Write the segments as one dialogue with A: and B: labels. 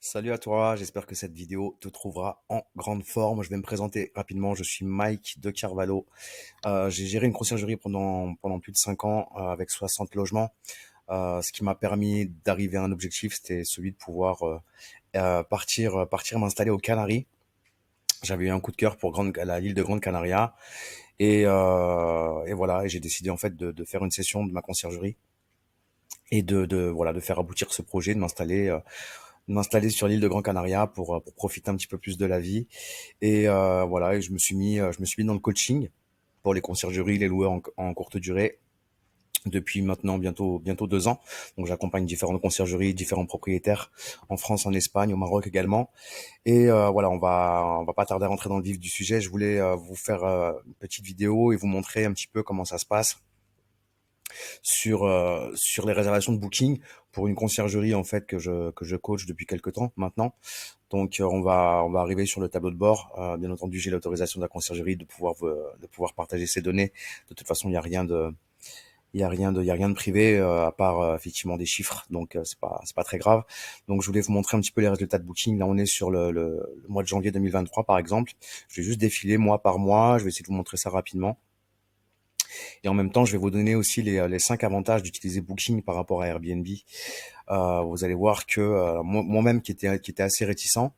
A: Salut à toi, j'espère que cette vidéo te trouvera en grande forme. Je vais me présenter rapidement, je suis Mike de Carvalho. J'ai géré une conciergerie pendant plus de 5 ans avec 60 logements. Ce qui m'a permis d'arriver à un objectif, c'était celui de pouvoir partir m'installer aux Canaries. J'avais eu un coup de cœur pour l'île de Grande Canaria et voilà, et j'ai décidé en fait de faire une session de ma conciergerie et voilà, de faire aboutir ce projet, de m'installer sur l'île de Grande Canaria pour profiter un petit peu plus de la vie. Et voilà, et je me suis mis dans le coaching pour les conciergeries, les loueurs en courte durée depuis maintenant bientôt 2 ans. Donc j'accompagne différentes conciergeries, différents propriétaires en France, en Espagne, au Maroc également. Et voilà, on va pas tarder à rentrer dans le vif du sujet. Je voulais vous faire une petite vidéo et vous montrer un petit peu comment ça se passe sur les réservations de booking pour une conciergerie en fait que je coach depuis quelques temps maintenant. Donc on va arriver sur le tableau de bord. Bien entendu, j'ai l'autorisation de la conciergerie de pouvoir partager ces données. De toute façon, il y a rien de privé à part effectivement des chiffres. Donc c'est pas très grave. Donc je voulais vous montrer un petit peu les résultats de booking. Là, on est sur le mois de janvier 2023 par exemple. Je vais juste défiler mois par mois. Je vais essayer de vous montrer ça rapidement. Et en même temps, je vais vous donner aussi les 5 avantages d'utiliser Booking par rapport à Airbnb. Vous allez voir que moi-même qui était assez réticent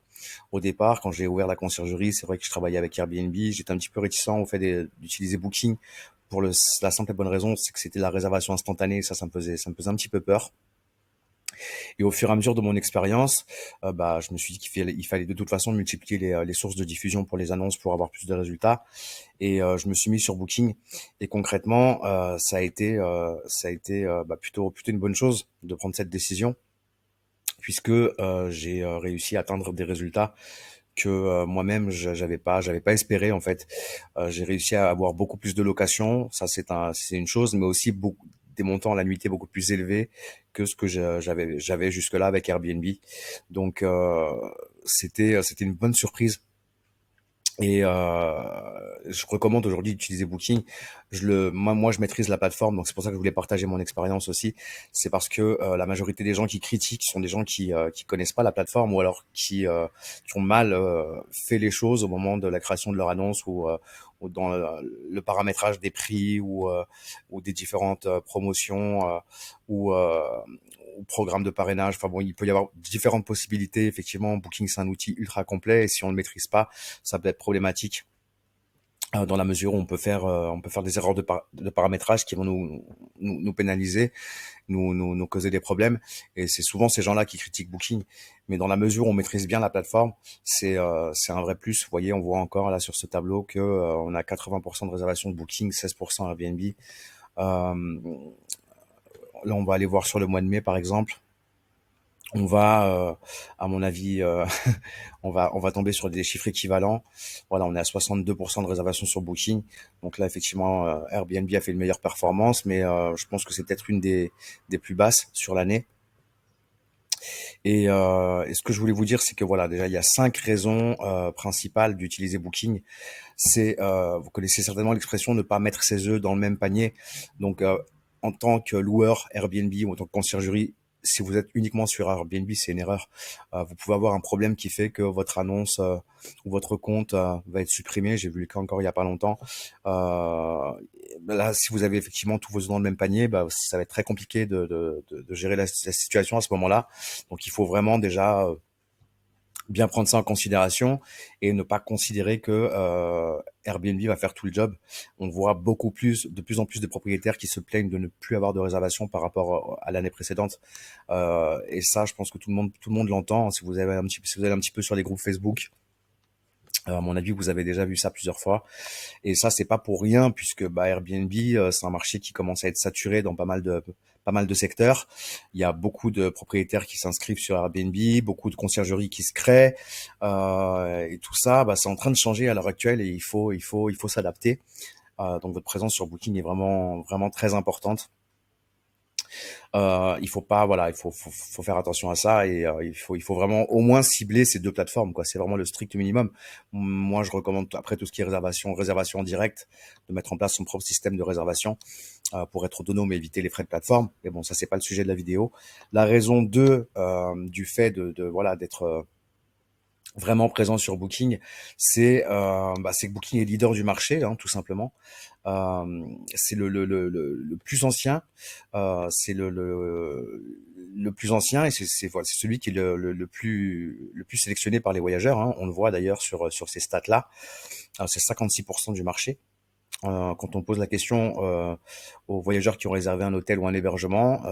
A: au départ, quand j'ai ouvert la conciergerie, c'est vrai que je travaillais avec Airbnb, j'étais un petit peu réticent au fait d'utiliser Booking pour la simple et bonne raison, c'est que c'était la réservation instantanée, ça me faisait un petit peu peur. Et au fur et à mesure de mon expérience, bah, je me suis dit qu'il fallait de toute façon multiplier les sources de diffusion pour les annonces pour avoir plus de résultats. Et je me suis mis sur Booking. Et concrètement, ça a été bah, plutôt une bonne chose de prendre cette décision, puisque j'ai réussi à atteindre des résultats que moi-même j'avais pas espéré en fait. J'ai réussi à avoir beaucoup plus de locations, ça c'est une chose, mais aussi beaucoup des montants à la nuitée beaucoup plus élevés que ce que j'avais jusque-là avec Airbnb. Donc c'était une bonne surprise. Et je recommande aujourd'hui d'utiliser Booking. Moi, je maîtrise la plateforme, donc c'est pour ça que je voulais partager mon expérience aussi. C'est parce que la majorité des gens qui critiquent sont des gens qui connaissent pas la plateforme ou alors qui ont mal fait les choses au moment de la création de leur annonce ou dans le paramétrage des prix ou des différentes promotions ou programmes de parrainage. Enfin bon, il peut y avoir différentes possibilités. Effectivement, Booking c'est un outil ultra complet et si on ne le maîtrise pas, ça peut être problématique dans la mesure où on peut faire des erreurs de paramétrage qui vont nous pénaliser, nous causer des problèmes. Et c'est souvent ces gens-là qui critiquent Booking. Mais dans la mesure où on maîtrise bien la plateforme, c'est un vrai plus. Vous voyez, on voit encore là sur ce tableau que on a 80% de réservations de Booking, 16% Airbnb. Là, on va aller voir sur le mois de mai, par exemple. On va, à mon avis, on va tomber sur des chiffres équivalents. Voilà, on est à 62% de réservations sur Booking. Donc là, effectivement, Airbnb a fait une meilleure performance, mais je pense que c'est peut-être une des plus basses sur l'année. Et ce que je voulais vous dire, c'est que voilà, déjà, il y a 5 raisons principales d'utiliser Booking. Vous connaissez certainement l'expression ne pas mettre ses œufs dans le même panier. Donc, en tant que loueur Airbnb ou en tant que conciergerie, si vous êtes uniquement sur Airbnb, c'est une erreur. Vous pouvez avoir un problème qui fait que votre annonce ou votre compte va être supprimé. J'ai vu le cas encore il y a pas longtemps. Euh, Là, si vous avez effectivement tous vos œufs dans le même panier, bah, ça va être très compliqué de gérer la situation à ce moment-là. Donc, il faut vraiment déjà bien prendre ça en considération et ne pas considérer que Airbnb va faire tout le job. On voit de plus en plus de propriétaires qui se plaignent de ne plus avoir de réservation par rapport à l'année précédente. Et ça, je pense que tout le monde l'entend. Si vous allez un petit peu sur les groupes Facebook, à mon avis, vous avez déjà vu ça plusieurs fois. Et ça, c'est pas pour rien puisque bah, Airbnb, c'est un marché qui commence à être saturé dans pas mal de secteurs. Il y a beaucoup de propriétaires qui s'inscrivent sur Airbnb, beaucoup de conciergeries qui se créent, et tout ça, bah, c'est en train de changer à l'heure actuelle et il faut s'adapter. Donc votre présence sur Booking est vraiment vraiment très importante. Il faut pas, voilà, faut faire attention à ça et il faut vraiment au moins cibler ces deux plateformes, quoi. C'est vraiment le strict minimum. Moi, je recommande après tout ce qui est réservation en direct, de mettre en place son propre système de réservation pour être autonome et éviter les frais de plateforme. Mais bon, ça c'est pas le sujet de la vidéo. La raison 2 du fait voilà d'être vraiment présent sur Booking, c'est que Booking est leader du marché, hein, tout simplement. C'est le plus ancien, c'est le plus ancien et voilà, c'est celui qui est le plus sélectionné par les voyageurs, hein. On le voit d'ailleurs sur ces stats-là. C'est 56% du marché. Quand on pose la question aux voyageurs qui ont réservé un hôtel ou un hébergement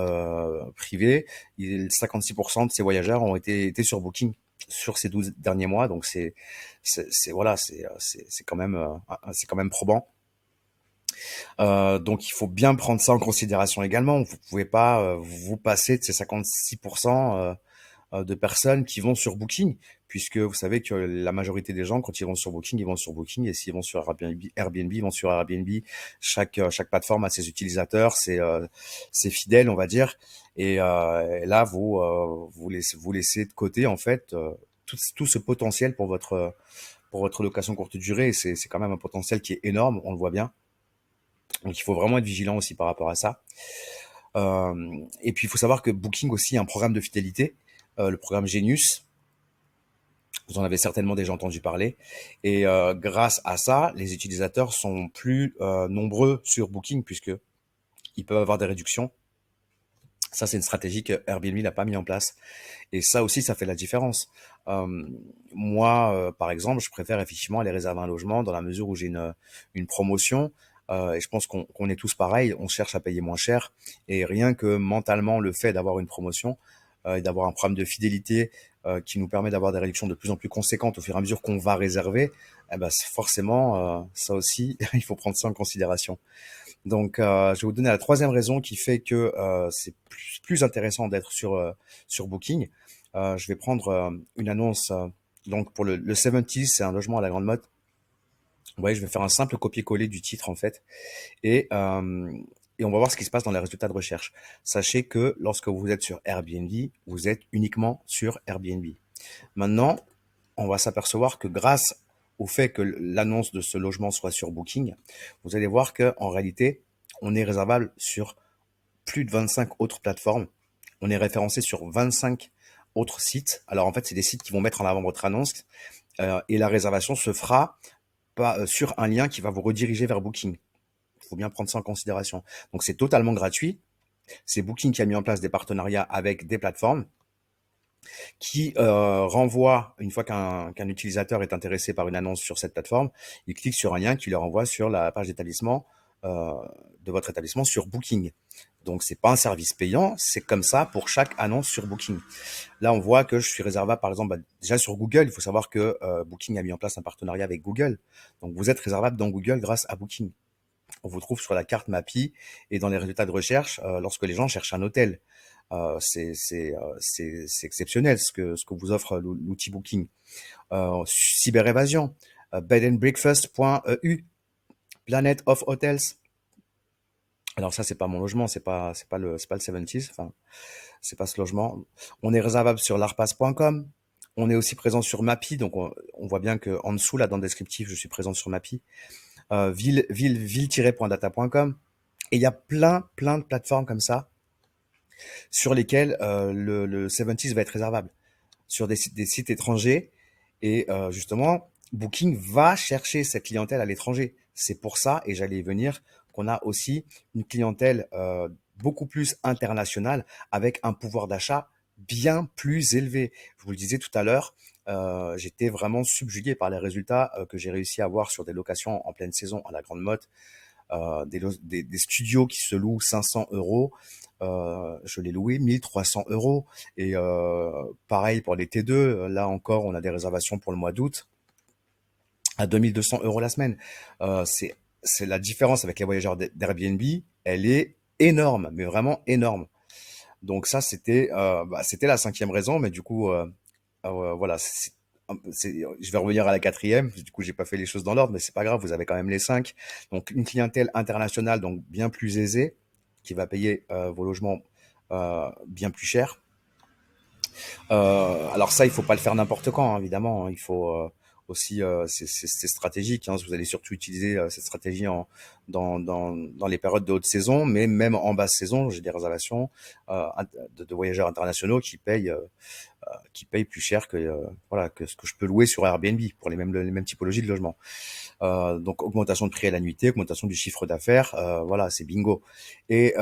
A: privé, 56% de ces voyageurs ont été sur Booking sur ces 12 derniers mois. Donc voilà, c'est quand même probant. Donc il faut bien prendre ça en considération également. Vous pouvez pas vous passer de ces 56% de personnes qui vont sur Booking, puisque vous savez que la majorité des gens, quand ils vont sur Booking, ils vont sur Booking, et s'ils vont sur Airbnb, ils vont sur Airbnb. Chaque plateforme a ses utilisateurs, c'est fidèle, on va dire. Et là, vous laissez de côté en fait tout ce potentiel pour votre location courte durée. Et c'est quand même un potentiel qui est énorme, on le voit bien. Donc il faut vraiment être vigilant aussi par rapport à ça. Et puis il faut savoir que Booking aussi a un programme de fidélité, le programme Genius. Vous en avez certainement déjà entendu parler. Et grâce à ça, les utilisateurs sont plus nombreux sur Booking puisque ils peuvent avoir des réductions. Ça, c'est une stratégie que Airbnb n'a pas mis en place. Et ça aussi, ça fait la différence. Moi, par exemple, je préfère effectivement aller réserver un logement dans la mesure où j'ai une promotion. Et je pense qu'on est tous pareils, on cherche à payer moins cher. Et rien que mentalement, le fait d'avoir une promotion et d'avoir un programme de fidélité qui nous permet d'avoir des réductions de plus en plus conséquentes au fur et à mesure qu'on va réserver, eh ben, forcément, ça aussi, il faut prendre ça en considération. Donc, je vais vous donner la troisième raison qui fait que c'est plus intéressant d'être sur Booking. Je vais prendre une annonce. Donc, pour le 70, c'est un logement à la grande mode. Ouais, je vais faire un simple copier-coller du titre en fait, et et on va voir ce qui se passe dans les résultats de recherche. Sachez que lorsque vous êtes sur Airbnb, vous êtes uniquement sur Airbnb. Maintenant, on va s'apercevoir que grâce au fait que l'annonce de ce logement soit sur Booking, vous allez voir que en réalité, on est réservable sur plus de 25 autres plateformes. On est référencé sur 25 autres sites. Alors en fait, c'est des sites qui vont mettre en avant votre annonce et la réservation se fera pas sur un lien qui va vous rediriger vers Booking. Il faut bien prendre ça en considération. Donc c'est totalement gratuit. C'est Booking qui a mis en place des partenariats avec des plateformes qui renvoie, une fois qu'un utilisateur est intéressé par une annonce sur cette plateforme, il clique sur un lien qui le renvoie sur la page d'établissement de votre établissement sur Booking. Donc c'est pas un service payant, c'est comme ça pour chaque annonce sur Booking. Là on voit que je suis réservable par exemple déjà sur Google. Il faut savoir que Booking a mis en place un partenariat avec Google. Donc vous êtes réservable dans Google grâce à Booking. On vous trouve sur la carte Mappy et dans les résultats de recherche lorsque les gens cherchent un hôtel. C'est exceptionnel ce que vous offre l'outil Booking. Cyberévasion, bedandbreakfast.eu, Planet of Hotels. Alors ça c'est pas mon logement, c'est pas le 70, enfin c'est pas ce logement. On est réservable sur larpas.com. On est aussi présent sur Mappy, donc on voit bien que en dessous là dans le descriptif, je suis présent sur Mappy. Ville-data.com. Et il y a plein de plateformes comme ça sur lesquelles le 70 va être réservable sur des sites étrangers. Et justement, Booking va chercher cette clientèle à l'étranger. C'est pour ça, et j'allais y venir, qu'on a aussi une clientèle beaucoup plus internationale avec un pouvoir d'achat bien plus élevé. Je vous le disais tout à l'heure, j'étais vraiment subjugué par les résultats que j'ai réussi à avoir sur des locations en pleine saison à la Grande Motte. Des studios qui se louent 500 euros. Je l'ai loué 1300 euros. Et pareil pour les T2. Là encore, on a des réservations pour le mois d'août à 2200 euros la semaine. C'est la différence avec les voyageurs d'Airbnb. Elle est énorme, mais vraiment énorme. Donc ça, c'était la cinquième raison. Mais du coup, voilà, je vais revenir à la quatrième. Du coup, j'ai pas fait les choses dans l'ordre, mais c'est pas grave. Vous avez quand même les cinq. Donc, une clientèle internationale, donc bien plus aisée, qui va payer vos logements bien plus cher. Alors ça, il faut pas le faire n'importe quand, hein, évidemment. Il faut aussi, c'est stratégique. Hein, vous allez surtout utiliser cette stratégie dans les périodes de haute saison, mais même en basse saison, j'ai des réservations de voyageurs internationaux qui payent plus cher que voilà que ce que je peux louer sur Airbnb pour les mêmes typologies de logements. Donc augmentation de prix à la nuitée, augmentation du chiffre d'affaires, voilà, c'est bingo. Et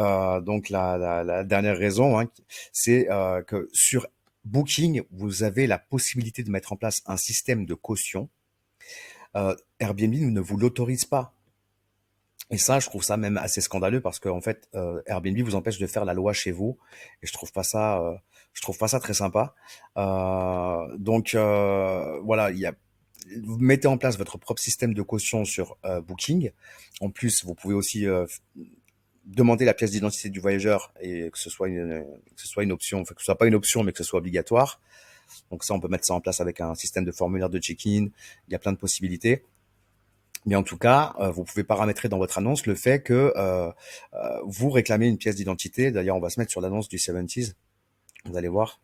A: donc la dernière raison, hein, c'est que sur Booking, vous avez la possibilité de mettre en place un système de caution. Airbnb ne vous l'autorise pas. Et ça, je trouve ça même assez scandaleux parce qu'en fait, Airbnb vous empêche de faire la loi chez vous. Et je trouve pas ça très sympa. Donc voilà, vous mettez en place votre propre système de caution sur Booking. En plus, vous pouvez aussi demander la pièce d'identité du voyageur et que ce soit une option, enfin que ce soit pas une option, mais que ce soit obligatoire. Donc ça, on peut mettre ça en place avec un système de formulaire de check-in. Il y a plein de possibilités. Mais en tout cas, vous pouvez paramétrer dans votre annonce le fait que vous réclamez une pièce d'identité. D'ailleurs, on va se mettre sur l'annonce du 70s, vous allez voir,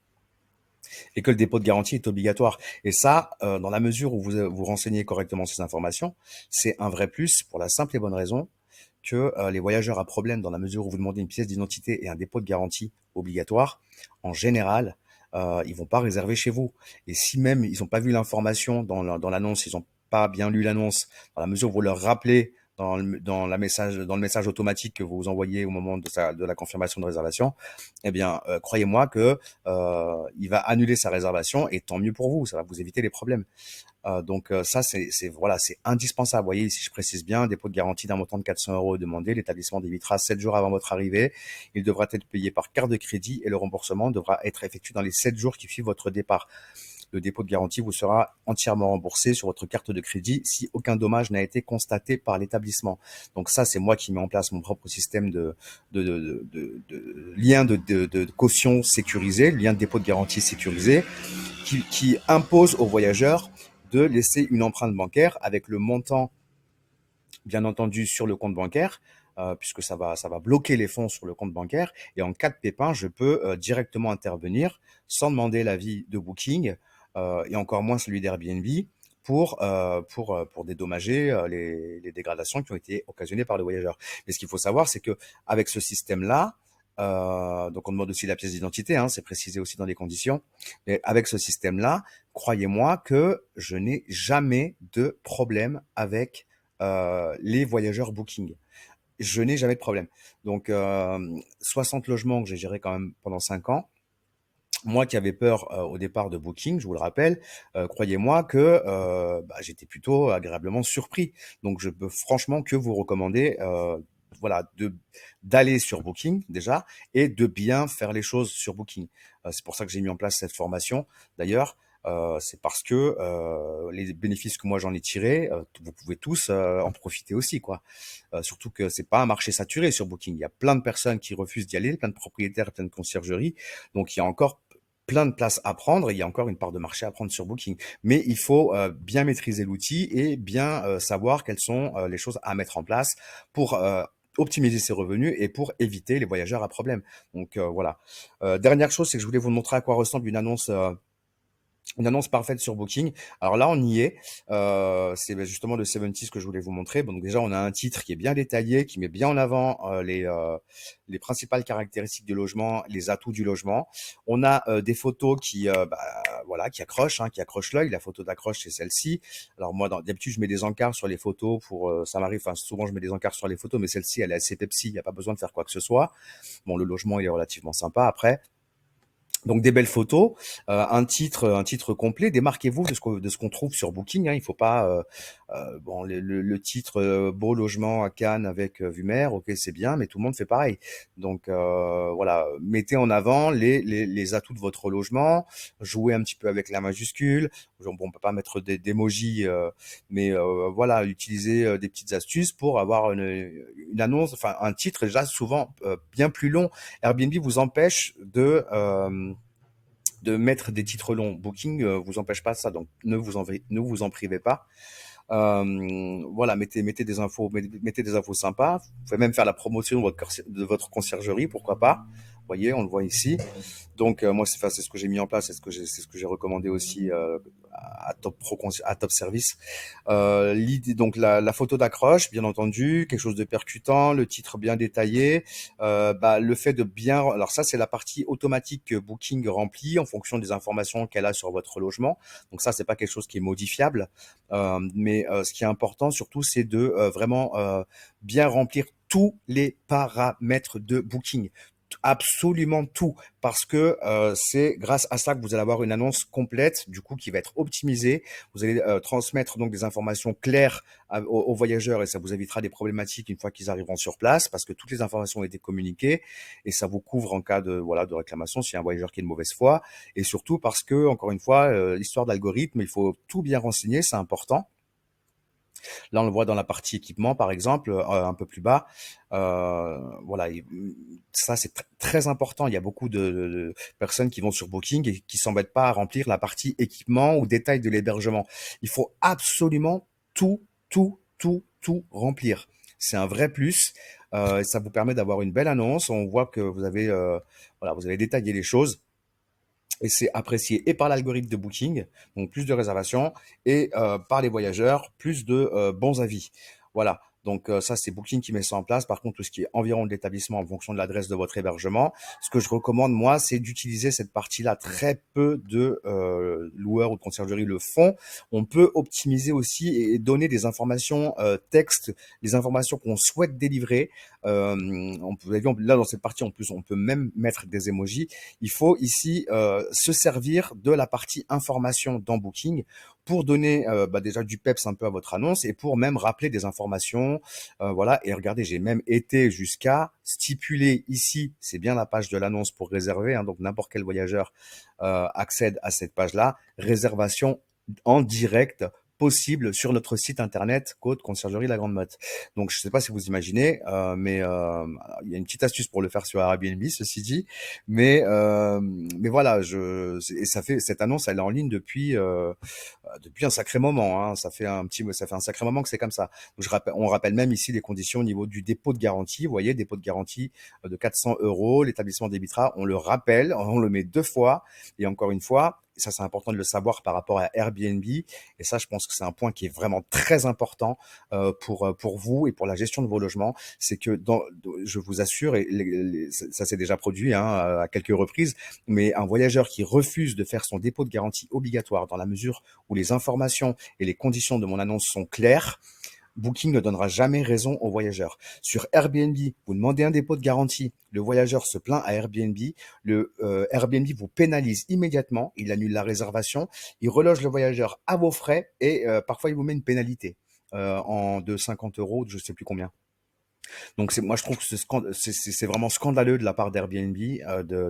A: et que le dépôt de garantie est obligatoire. Et ça, dans la mesure où vous renseignez correctement ces informations, c'est un vrai plus pour la simple et bonne raison que les voyageurs à problème, dans la mesure où vous demandez une pièce d'identité et un dépôt de garantie obligatoire, en général, ils vont pas réserver chez vous. Et si même ils n'ont pas vu l'information dans l'annonce, ils n'ont pas bien lu l'annonce, dans la mesure où vous leur rappelez dans le message automatique que vous envoyez au moment de la confirmation de réservation, eh bien, croyez-moi que il va annuler sa réservation et tant mieux pour vous, ça va vous éviter les problèmes. Donc ça, voilà, c'est indispensable. Vous voyez, ici, je précise bien, dépôt de garantie d'un montant de 400 € est demandé. L'établissement débitera 7 jours avant votre arrivée. Il devra être payé par carte de crédit et le remboursement devra être effectué dans les 7 jours qui suivent votre départ. Le dépôt de garantie vous sera entièrement remboursé sur votre carte de crédit si aucun dommage n'a été constaté par l'établissement. Donc ça, c'est moi qui mets en place mon propre système de lien de caution sécurisé, lien de dépôt de garantie sécurisé, qui impose aux voyageurs de laisser une empreinte bancaire avec le montant, bien entendu, sur le compte bancaire, puisque ça va bloquer les fonds sur le compte bancaire. Et en cas de pépin, je peux directement intervenir sans demander l'avis de Booking et encore moins celui d'Airbnb pour dédommager les dégradations qui ont été occasionnées par le voyageur. Mais ce qu'il faut savoir, c'est que avec ce système-là, donc on demande aussi la pièce d'identité, hein, c'est précisé aussi dans les conditions. Mais avec ce système-là, croyez-moi que je n'ai jamais de problème avec les voyageurs Booking. Je n'ai jamais de problème. Donc 60 logements que j'ai gérés quand même pendant 5 ans. Moi qui avais peur au départ de Booking, je vous le rappelle, croyez-moi que j'étais plutôt agréablement surpris. Donc je peux franchement que vous recommander voilà, d'aller sur Booking déjà et de bien faire les choses sur Booking. C'est pour ça que j'ai mis en place cette formation. D'ailleurs, c'est parce que les bénéfices que moi j'en ai tirés, vous pouvez tous en profiter aussi, quoi. Surtout que c'est pas un marché saturé sur Booking. Il y a plein de personnes qui refusent d'y aller, plein de propriétaires, plein de conciergeries. Donc il y a encore plein de places à prendre. Et il y a encore une part de marché à prendre sur Booking. Mais il faut bien maîtriser l'outil et bien savoir quelles sont les choses à mettre en place pour optimiser ses revenus et pour éviter les voyageurs à problème. Donc voilà. Dernière chose, c'est que je voulais vous montrer à quoi ressemble une annonce parfaite sur Booking. Alors là, on y est. C'est justement le 70 que je voulais vous montrer. Bon, donc déjà, on a un titre qui est bien détaillé, qui met bien en avant les principales caractéristiques du logement, les atouts du logement. On a des photos voilà, qui accrochent, hein, qui accrochent l'œil. La photo d'accroche, c'est celle-ci. Alors moi, d'habitude, je mets des encarts sur les photos ça m'arrive. Enfin, souvent, je mets des encarts sur les photos, mais celle-ci, elle est assez Pepsi. Il n'y a pas besoin de faire quoi que ce soit. Bon, le logement, il est relativement sympa. Après. Donc des belles photos, un titre complet. Démarquez-vous de ce qu'on trouve sur Booking. Hein. Il faut pas bon le titre beau logement à Cannes avec vue mer. Ok, c'est bien, mais tout le monde fait pareil. Donc voilà, mettez en avant les atouts de votre logement. Jouez un petit peu avec la majuscule. Bon, on peut pas mettre d'émojis, mais voilà, utilisez des petites astuces pour avoir une annonce, enfin un titre déjà souvent bien plus long. Airbnb vous empêche de mettre des titres longs. Booking vous empêche pas ça, donc ne vous en privez pas. Voilà, mettez des infos sympas. Vous pouvez même faire la promotion de votre conciergerie, pourquoi pas. voyez, on le voit ici. Donc moi, c'est ce que j'ai mis en place, c'est ce que j'ai recommandé aussi à à Top Service. L'idée, donc la photo d'accroche, bien entendu, quelque chose de percutant, le titre bien détaillé, le fait de bien, alors ça c'est la partie automatique que Booking remplit en fonction des informations qu'elle a sur votre logement. Donc ça c'est pas quelque chose qui est modifiable, mais ce qui est important surtout c'est de vraiment bien remplir tous les paramètres de Booking, absolument tout, parce que c'est grâce à ça que vous allez avoir une annonce complète, du coup, qui va être optimisée. Vous allez transmettre donc des informations claires aux voyageurs et ça vous évitera des problématiques une fois qu'ils arriveront sur place, parce que toutes les informations ont été communiquées et ça vous couvre en cas de voilà de réclamation s'il y a un voyageur qui est de mauvaise foi, et surtout parce que encore une fois, l'histoire d'algorithme, il faut tout bien renseigner, c'est important. Là, on le voit dans la partie équipement, par exemple, un peu plus bas. Voilà, ça c'est très important. Il y a beaucoup de personnes qui vont sur Booking et qui s'embêtent pas à remplir la partie équipement ou détail de l'hébergement. Il faut absolument tout remplir. C'est un vrai plus. Ça vous permet d'avoir une belle annonce. On voit que vous avez, voilà, vous avez détaillé les choses et c'est apprécié et par l'algorithme de Booking, donc plus de réservations, et par les voyageurs, plus de bons avis. Voilà. Donc ça, c'est Booking qui met ça en place. Par contre, tout ce qui est environ de l'établissement en fonction de l'adresse de votre hébergement, ce que je recommande, moi, c'est d'utiliser cette partie-là. Très peu de loueurs ou de conciergeries le font. On peut optimiser aussi et donner des informations texte, les informations qu'on souhaite délivrer. Vous avez vu, là, dans cette partie, en plus, on peut même mettre des emojis. Il faut ici se servir de la partie information dans Booking pour donner déjà du peps un peu à votre annonce et pour même rappeler des informations. Voilà. Et regardez, j'ai même été jusqu'à stipuler ici, c'est bien la page de l'annonce pour réserver, hein, donc n'importe quel voyageur accède à cette page-là. Réservation en direct possible sur notre site internet Côte Conciergerie La Grande Motte. Donc je ne sais pas si vous imaginez, mais il y a une petite astuce pour le faire sur Airbnb, ceci dit. Mais voilà, et ça fait cette annonce, elle est en ligne depuis un sacré moment. Hein. Ça fait un sacré moment que c'est comme ça. Donc on rappelle même ici les conditions au niveau du dépôt de garantie. Vous voyez, dépôt de garantie de 400 €. L'établissement débitera. On le rappelle, on le met 2 fois. Et encore une fois, ça c'est important de le savoir par rapport à Airbnb. Et ça, je pense que c'est un point qui est vraiment très important pour vous et pour la gestion de vos logements. C'est que je vous assure, et ça s'est déjà produit hein, à quelques reprises, mais un voyageur qui refuse de faire son dépôt de garantie obligatoire dans la mesure où les informations et les conditions de mon annonce sont claires, Booking ne donnera jamais raison au voyageur. Sur Airbnb, vous demandez un dépôt de garantie, le voyageur se plaint à Airbnb, le Airbnb vous pénalise immédiatement, il annule la réservation, il reloge le voyageur à vos frais et parfois il vous met une pénalité de 50 €, je ne sais plus combien. Donc moi je trouve que c'est vraiment scandaleux de la part d'Airbnb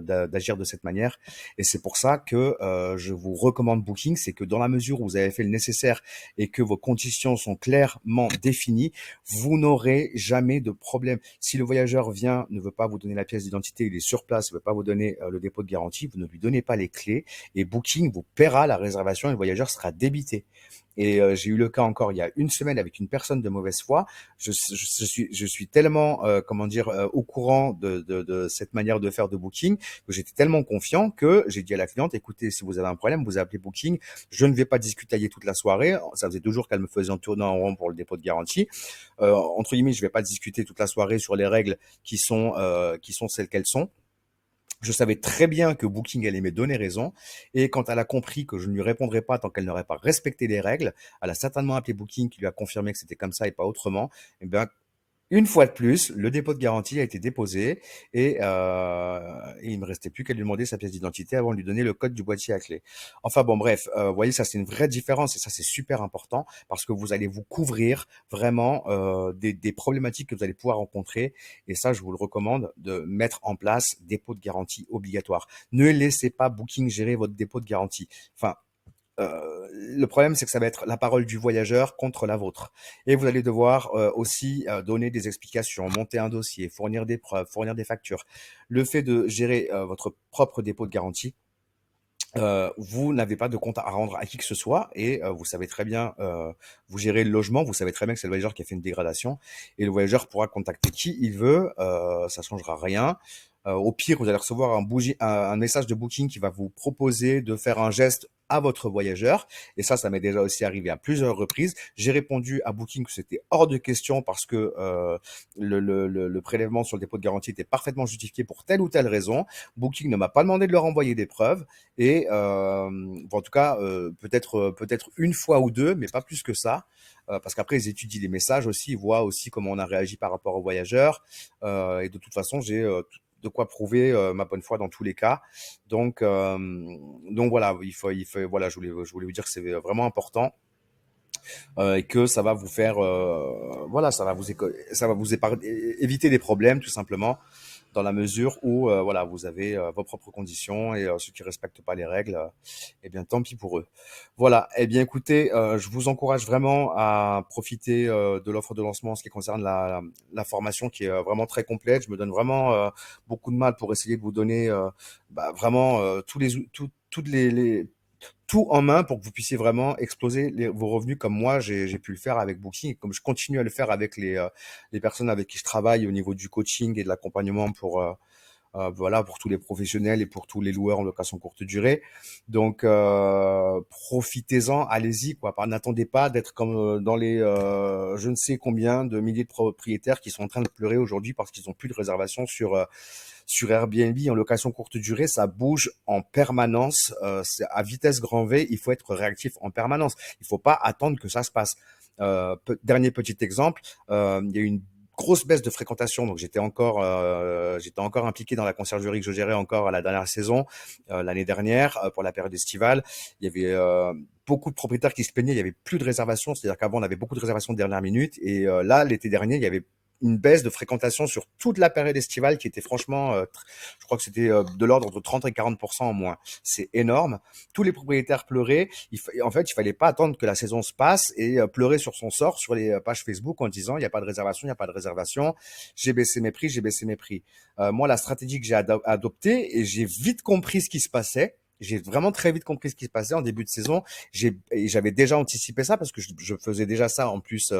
A: d'agir de cette manière, et c'est pour ça que je vous recommande Booking, c'est que dans la mesure où vous avez fait le nécessaire et que vos conditions sont clairement définies, vous n'aurez jamais de problème. Si le voyageur ne veut pas vous donner la pièce d'identité, il est sur place, il ne veut pas vous donner le dépôt de garantie, vous ne lui donnez pas les clés et Booking vous paiera la réservation et le voyageur sera débité. Et j'ai eu le cas encore il y a une semaine avec une personne de mauvaise foi. Je suis tellement, comment dire, au courant de cette manière de faire de Booking que j'étais tellement confiant que j'ai dit à la cliente, écoutez, si vous avez un problème, vous appelez Booking. Je ne vais pas discutailler toute la soirée. Ça faisait 2 jours qu'elle me faisait en tournant en rond pour le dépôt de garantie. Entre guillemets, je vais pas discuter toute la soirée sur les règles qui sont celles qu'elles sont. Je savais très bien que Booking allait me donner raison, et quand elle a compris que je ne lui répondrais pas tant qu'elle n'aurait pas respecté les règles, elle a certainement appelé Booking qui lui a confirmé que c'était comme ça et pas autrement. Et bien, une fois de plus, le dépôt de garantie a été déposé et il me restait plus qu'à lui demander sa pièce d'identité avant de lui donner le code du boîtier à clé. Enfin bon, bref, vous voyez, ça c'est une vraie différence et ça c'est super important parce que vous allez vous couvrir vraiment des problématiques que vous allez pouvoir rencontrer, et ça je vous le recommande de mettre en place dépôt de garantie obligatoire. Ne laissez pas Booking gérer votre dépôt de garantie. Enfin, le problème, c'est que ça va être la parole du voyageur contre la vôtre. Et vous allez devoir aussi donner des explications, monter un dossier, fournir des preuves, fournir des factures. Le fait de gérer votre propre dépôt de garantie, vous n'avez pas de compte à rendre à qui que ce soit, et vous savez très bien, vous gérez le logement, vous savez très bien que c'est le voyageur qui a fait une dégradation, et le voyageur pourra contacter qui il veut, ça changera rien. Au pire, vous allez recevoir un message de booking qui va vous proposer de faire un geste à votre voyageur. Et ça m'est déjà aussi arrivé à plusieurs reprises. J'ai répondu à Booking que c'était hors de question parce que le prélèvement sur le dépôt de garantie était parfaitement justifié pour telle ou telle raison. Booking ne m'a pas demandé de leur envoyer des preuves. Et en tout cas, peut-être une fois ou deux, mais pas plus que ça. Parce qu'après, ils étudient les messages aussi, ils voient aussi comment on a réagi par rapport aux voyageurs. Et de toute façon, j'ai de quoi prouver ma bonne foi dans tous les cas. Donc, euh, donc voilà, voilà, je voulais vous dire que c'est vraiment important et que ça va vous faire, voilà, ça va vous éviter des problèmes tout simplement dans la mesure où voilà, vous avez vos propres conditions et ceux qui respectent pas les règles, eh bien tant pis pour eux. Voilà. Eh bien écoutez, je vous encourage vraiment à profiter de l'offre de lancement en ce qui concerne la formation qui est vraiment très complète. Je me donne vraiment beaucoup de mal pour essayer de vous donner vraiment toutes tout en main pour que vous puissiez vraiment exploser vos revenus comme moi j'ai pu le faire avec Booking et comme je continue à le faire avec les personnes avec qui je travaille au niveau du coaching et de l'accompagnement pour voilà, pour tous les professionnels et pour tous les loueurs en location courte durée. Donc profitez-en, allez-y quoi. N'attendez pas d'être comme dans les je ne sais combien de milliers de propriétaires qui sont en train de pleurer aujourd'hui parce qu'ils n'ont plus de réservation sur Airbnb en location courte durée. Ça bouge en permanence, c'est à vitesse grand V. Il faut être réactif en permanence. Il faut pas attendre que ça se passe. Dernier petit exemple, il y a eu une grosse baisse de fréquentation. Donc j'étais encore impliqué dans la conciergerie que je gérais encore à la dernière saison, l'année dernière, pour la période estivale. Il y avait beaucoup de propriétaires qui se plaignaient. Il y avait plus de réservations. C'est-à-dire qu'avant on avait beaucoup de réservations de dernière minute et là l'été dernier il y avait une baisse de fréquentation sur toute la période estivale qui était franchement, je crois que c'était de l'ordre de 30 et 40% en moins. C'est énorme. Tous les propriétaires pleuraient. En fait, il fallait pas attendre que la saison se passe et pleurer sur son sort sur les pages Facebook en disant il n'y a pas de réservation, il n'y a pas de réservation. J'ai baissé mes prix, j'ai baissé mes prix. Moi, la stratégie que j'ai adoptée et j'ai vite compris ce qui se passait. J'ai vraiment très vite compris ce qui se passait en début de saison. J'avais déjà anticipé ça parce que je faisais déjà ça en plus,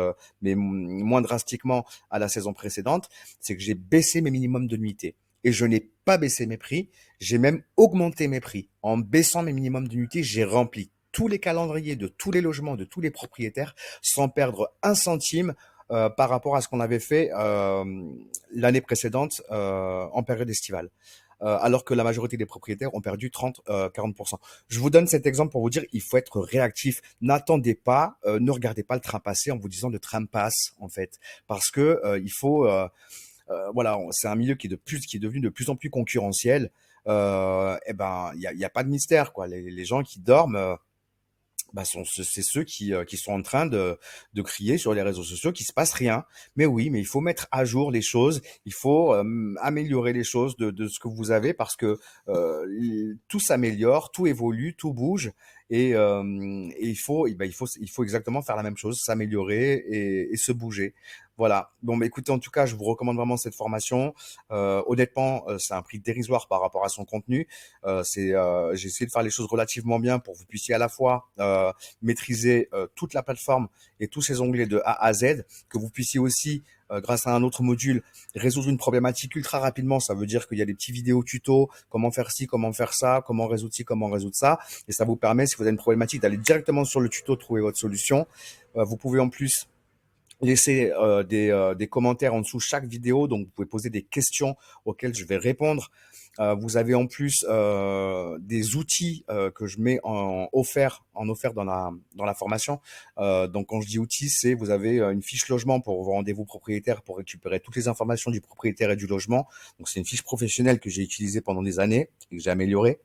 A: mais moins drastiquement à la saison précédente. C'est que j'ai baissé mes minimums de nuitées. Et je n'ai pas baissé mes prix, j'ai même augmenté mes prix. En baissant mes minimums d'unités, j'ai rempli tous les calendriers de tous les logements, de tous les propriétaires, sans perdre un centime par rapport à ce qu'on avait fait l'année précédente en période estivale. Alors que la majorité des propriétaires ont perdu 30-40%. Je vous donne cet exemple pour vous dire, il faut être réactif. N'attendez pas, ne regardez pas le train passer en vous disant le train passe en fait, parce que il faut voilà, c'est un milieu qui est devenu de plus en plus concurrentiel. Et ben, il y a pas de mystère quoi. Les gens qui dorment, c'est ceux qui sont en train de crier sur les réseaux sociaux qu'il se passe rien. Mais oui, mais il faut mettre à jour les choses, il faut améliorer les choses de ce que vous avez parce que tout s'améliore, tout évolue, tout bouge et il faut exactement faire la même chose, s'améliorer et se bouger. Voilà. Bon, mais écoutez, en tout cas, je vous recommande vraiment cette formation. Honnêtement, c'est un prix dérisoire par rapport à son contenu. J'ai essayé de faire les choses relativement bien pour que vous puissiez à la fois maîtriser toute la plateforme et tous ses onglets de A à Z, que vous puissiez aussi grâce à un autre module, résoudre une problématique ultra rapidement. Ça veut dire qu'il y a des petits vidéos tutos, comment faire ci, comment faire ça, comment résoudre ci, comment résoudre ça. Et ça vous permet, si vous avez une problématique, d'aller directement sur le tuto, trouver votre solution. Vous pouvez en plus laisser des commentaires en dessous chaque vidéo, donc vous pouvez poser des questions auxquelles je vais répondre. Vous avez en plus des outils que je mets en offert dans la formation. Donc quand je dis outils, c'est vous avez une fiche logement pour vos rendez-vous propriétaires pour récupérer toutes les informations du propriétaire et du logement. Donc c'est une fiche professionnelle que j'ai utilisée pendant des années et que j'ai améliorée.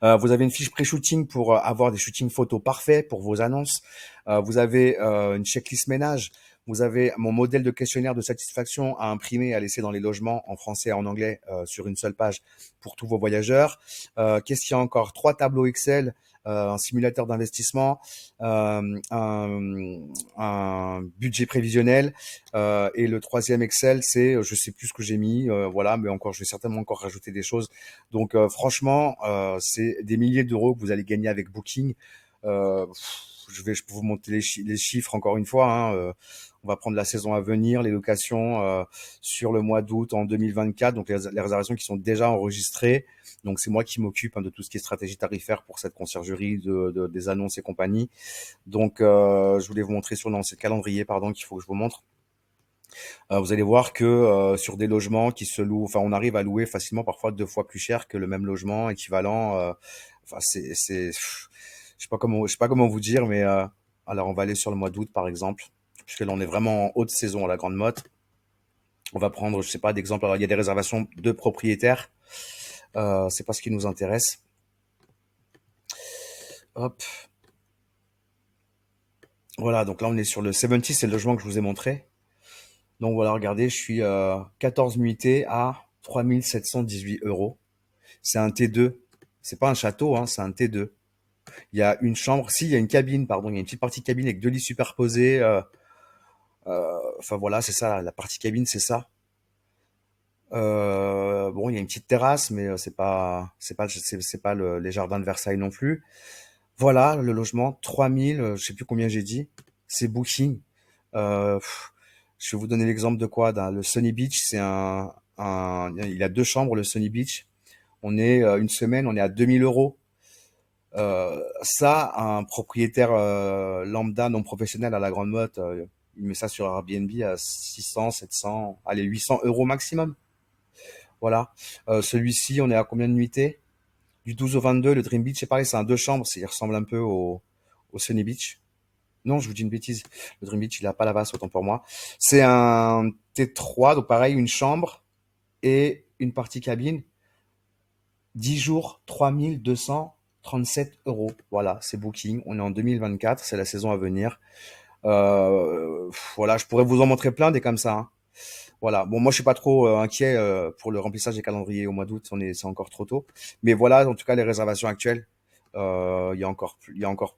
A: Vous avez une fiche pré-shooting pour avoir des shootings photos parfaits pour vos annonces. Vous avez une checklist ménage. Vous avez mon modèle de questionnaire de satisfaction à imprimer et à laisser dans les logements en français et en anglais sur une seule page pour tous vos voyageurs. Qu'est-ce qu'il y a encore? 3 tableaux Excel, un simulateur d'investissement, un budget prévisionnel et le troisième Excel, c'est je sais plus ce que j'ai mis, voilà, mais encore je vais certainement encore rajouter des choses. Donc franchement, c'est des milliers d'euros que vous allez gagner avec Booking. Je peux vous monter les chiffres encore une fois, hein. On va prendre la saison à venir, les locations sur le mois d'août en 2024, donc les réservations qui sont déjà enregistrées. Donc c'est moi qui m'occupe, hein, de tout ce qui est stratégie tarifaire pour cette conciergerie, des annonces et compagnie. Donc je voulais vous montrer c'est le calendrier pardon qu'il faut que je vous montre. Vous allez voir que sur des logements qui se louent, enfin on arrive à louer facilement parfois 2 fois plus cher que le même logement équivalent. Enfin je sais pas comment vous dire, mais alors on va aller sur le mois d'août par exemple, puisque là on est vraiment en haute saison à la Grande Motte. On va prendre, je sais pas d'exemple. Alors il y a des réservations de propriétaires. C'est pas ce qui nous intéresse. Hop, voilà. Donc là on est sur le 70, c'est le logement que je vous ai montré. Donc voilà, regardez, je suis 14 nuitées à 3 718 euros. C'est un T2. C'est pas un château, hein, c'est un T2. Il y a une chambre, si, il y a une cabine, pardon, il y a une petite partie cabine avec 2 lits superposés. Enfin voilà, c'est ça, la partie cabine, c'est ça. Bon, il y a une petite terrasse, mais c'est pas les jardins de Versailles non plus. Voilà, le logement, 3000, je sais plus combien j'ai dit. C'est Booking. Je vais vous donner l'exemple de quoi? Le Sunny Beach, il a 2 chambres, le Sunny Beach. On est une semaine, on est à 2000 euros. Ça, un propriétaire lambda non professionnel à la Grande Motte, il met ça sur Airbnb à 600, 700, allez 800 euros maximum. Voilà. Celui-ci, on est à combien de nuitées? Du 12 au 22, le Dream Beach, c'est pareil, c'est un 2 chambres, il ressemble un peu au Sunny Beach. Non, je vous dis une bêtise. Le Dream Beach, il a pas la basse, autant pour moi. C'est un T3, donc pareil, une chambre et une partie cabine. 10 jours, 3237 euros. Voilà, c'est Booking. On est en 2024, c'est la saison à venir. Voilà, je pourrais vous en montrer plein des comme ça, hein. Voilà. Bon, moi, je suis pas trop inquiet pour le remplissage des calendriers au mois d'août. C'est encore trop tôt. Mais voilà, en tout cas, les réservations actuelles. Il y a encore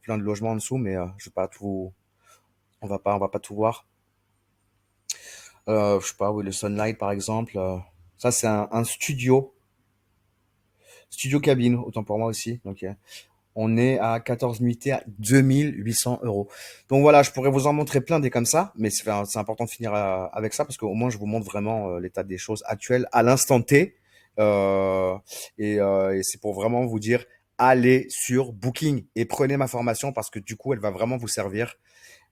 A: plein de logements en dessous, mais je vais pas tout, on va pas tout voir. Je sais pas, oui, le Sunlight par exemple. Ça, c'est un studio cabine, autant pour moi aussi. Donc, on est à 14 nuitées à 2800 euros. Donc voilà, je pourrais vous en montrer plein des comme ça, mais c'est important de finir avec ça parce qu'au moins je vous montre vraiment l'état des choses actuelles à l'instant T. Euh, et c'est pour vraiment vous dire, allez sur Booking et prenez ma formation parce que du coup, elle va vraiment vous servir.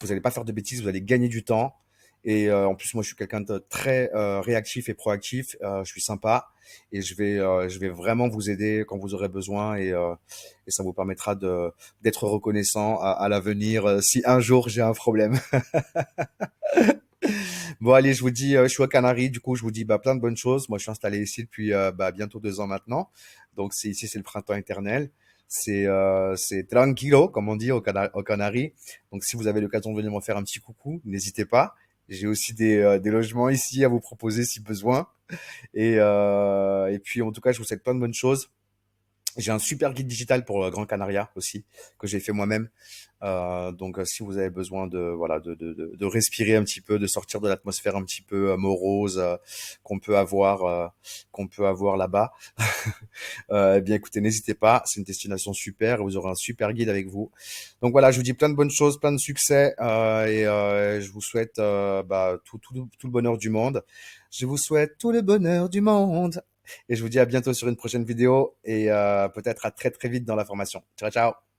A: Vous n'allez pas faire de bêtises, vous allez gagner du temps. Et en plus, moi, je suis quelqu'un de très réactif et proactif. Je suis sympa et je vais vraiment vous aider quand vous aurez besoin et ça vous permettra d'être reconnaissant à l'avenir si un jour j'ai un problème. Bon, allez, je vous dis, je suis aux Canaries, du coup, je vous dis bah, plein de bonnes choses. Moi, je suis installé ici depuis bah, bientôt 2 ans maintenant. Donc, ici, c'est le printemps éternel. C'est tranquilo, comme on dit aux Canaries. Donc, si vous avez l'occasion de venir me faire un petit coucou, n'hésitez pas. J'ai aussi des logements ici à vous proposer si besoin. Et puis, en tout cas, je vous souhaite plein de bonnes choses. J'ai un super guide digital pour Grand Canaria aussi, que j'ai fait moi-même. Donc, si vous avez besoin voilà, de respirer un petit peu, de sortir de l'atmosphère un petit peu morose qu'on peut avoir, qu'on peut avoir là-bas, eh bien, écoutez, n'hésitez pas. C'est une destination super. Vous aurez un super guide avec vous. Donc voilà, je vous dis plein de bonnes choses, plein de succès, je vous souhaite bah, tout le bonheur du monde. Je vous souhaite tout le bonheur du monde. Et je vous dis à bientôt sur une prochaine vidéo et peut-être à très très vite dans la formation. Ciao, ciao!